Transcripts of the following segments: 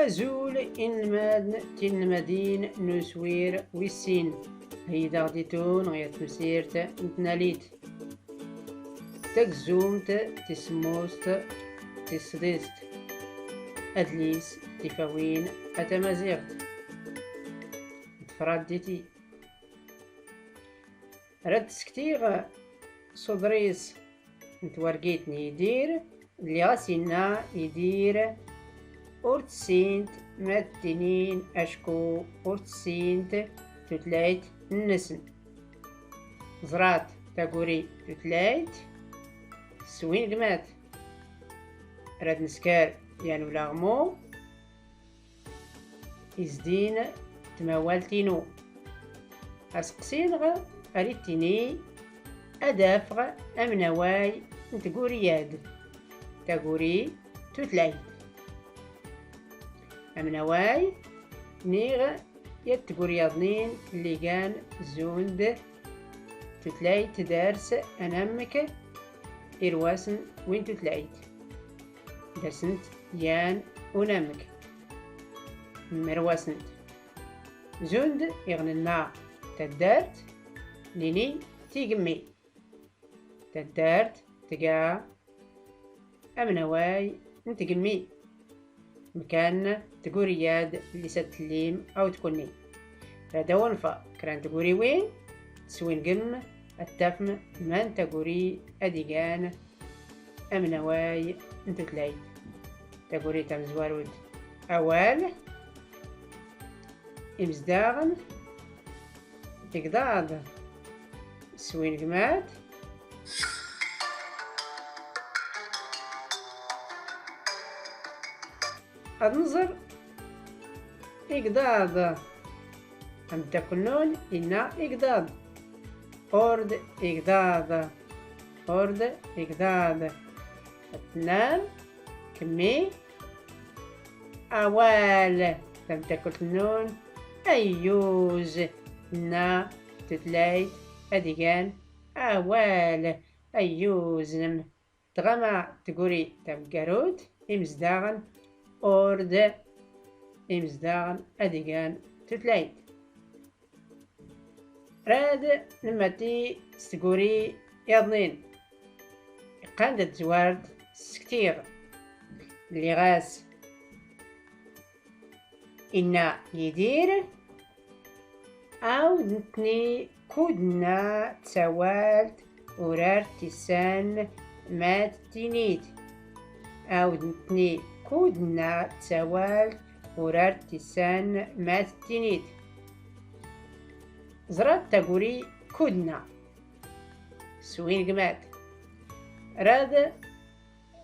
أزول إن مادن تين مدين نسوير ويسين هيدا غديتون غيا تمسيرت نتناليت تكزومت تسموست تصديست أدليس تفاوين أتمازيغت تفراديتي رد سكتيغ صدريس نتورقيتني يدير اللي غاسينا يدير أورتسينت ماتنين أشكو أورتسينت تتلايت النسن زرات تاقوري تتلايت سوين قمات راد نسكار يعني ولاغمو إزدين تموالتينو أسقسينغ أريتيني أدافغ أمنواي نتقورياد تاقوري تتلايت أمنواي نيغ يتقورياضنين اللي كان زوند تتلايت دارس أنامك إرواسن وين تتلايت درسنت يان ونامك مرواسنت زوند يغننا تدارت ليني تيقمي تدارت تقا أمنواي نتقمي مكان تقوري ياد اللي ستليم أو تكوني هذا ونفا كران تقوري وين تسوين قم التفم من تقوري أديقان أمنواي انت تلاي تقوري تمزوارود أوال إمزداغن تقضاض سوين قمات أنظر إقداد أم تكونون إنا إقداد أورد إقداد أورد إقداد اثنان كمي أوال لم تكونون أيوز نا تتلايت أديان أوال أيوز نم تغمى تقولي تبقروت إمزداغن أورد إمزداغن أديان تتلايت راد نمتي ستقولي يضنين قاندت زوارد سكتير اللي غاس إنا يدير أو نتني كودنا تسوالت ورار تسان مات تينيت أو نتني كودنا تسوالت ورار تسان مات تينيت زرات تقولي كودنا سوين قمات راد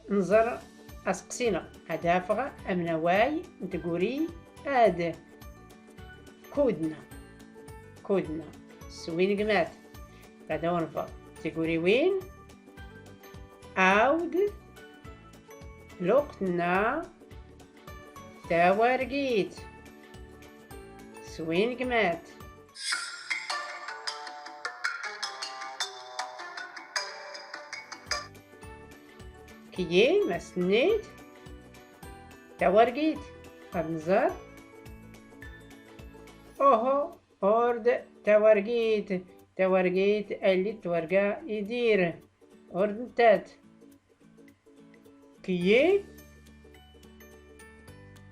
نظر أسقسينا أدافغ أمنواي نتقولي آد كودنا سوين قمات راد ونفا تقولي وين عود لقنا تاورقيت سوين قمات كيي مسنيت تاورقيت أبنزار أوهو أورد تاورقيت اللي تورقا يدير أوردنتات كيي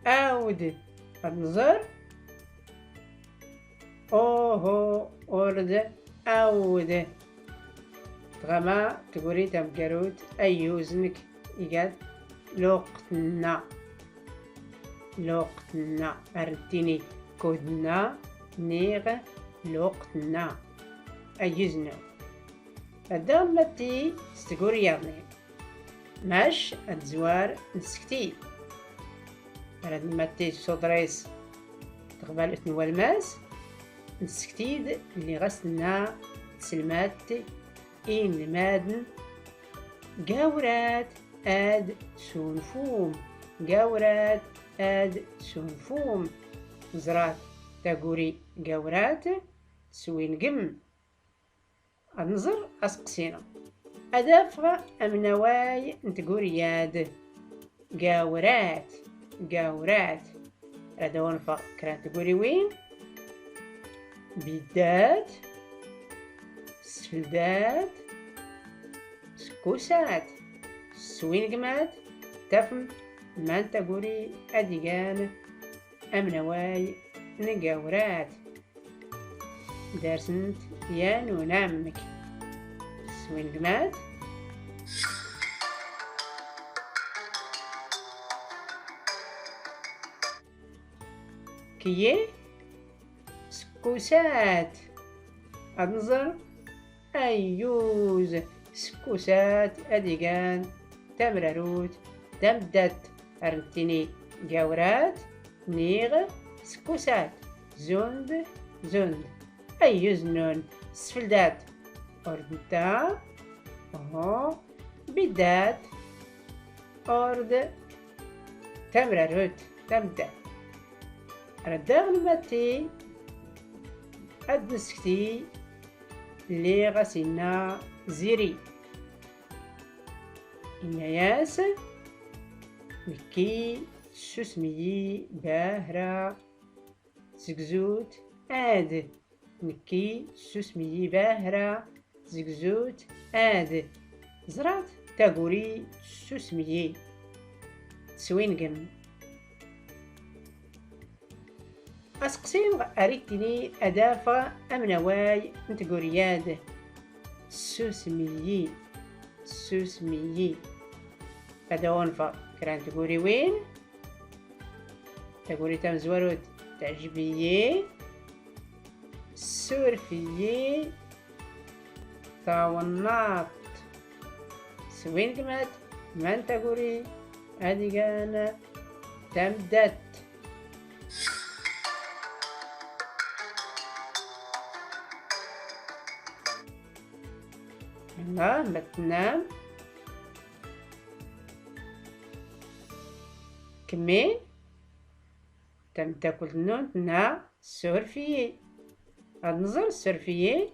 أود أبنزار أوهو أورد أود تغما تقولي تمقروت أيوزنك إيقاد لوقتنا أردتيني كودنا نيغ لوقتنا أيوزنا الدام التي ستقول يغني ماش الزوار نسكتي راد ماتي صدريس تقبل اثنو الماس نسكتيد اللي غسلنا تسلمات إن المادن قاورات آد سونفوم زرات تاقوري قاورات سوين قم أنظر أسقسينا أدافغ أمنواي نتقورياد قاورات هذا نفق كران تقولي وين بيدات سفلدات سكوسات سوينقمات تفم مان تقولي أديان أمنواي نقاورات دارسنت يا نونامك سوينقمات كيه سكوسات أنظر أيوز سكوسات أديقان تمرروت تمدت أرنتيني جاورات نيغ سكوسات زند زند أيوز نون سفلدات أردتا أهو بدات أرد تمرروت تمدت رداغ ماتي أدنسكتي اللي غسينا زيري إنياس مكي سوسمي باهرة زقزوت آد نكي سوسمي باهرة زقزوت آد زرات تاقوري سوسمي سوينقم أسقسيم أريتني أدافع أمنواي نتقورياد سوسميي سوسميي أدوان فا كران تقولي وين تقولي تمزوروت تعجبيي سورفيي طاونات سوين كمات من تقولي أديقانا تمدت ما تنام كمي تم تاكل نون نا سورفيي النظر سورفيي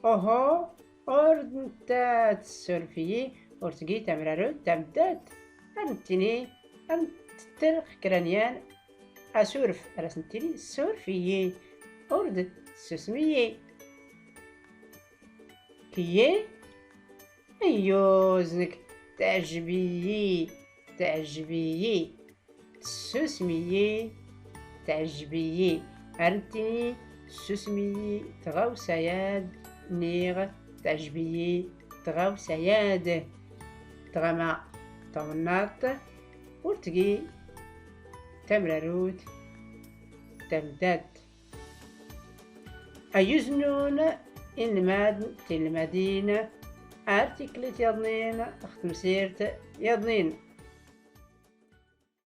اوهو اوردنتات سورفيي ورتقي تمرارو تمدات انتني انت كرانيان اسورف رسنتني سورفيي اورد سوسميي كيه أيوزنك تعجبيي تعجبيي سوسميي تعجبيي أرنتيني سوسميي تغاوسياد نيغ تعجبيي تغاوسياد تغمى طمنات ورتقي تمرروت تمدد أيزنون إنماد تلمدين أرتكلت يضنين أختم سيرت يضنين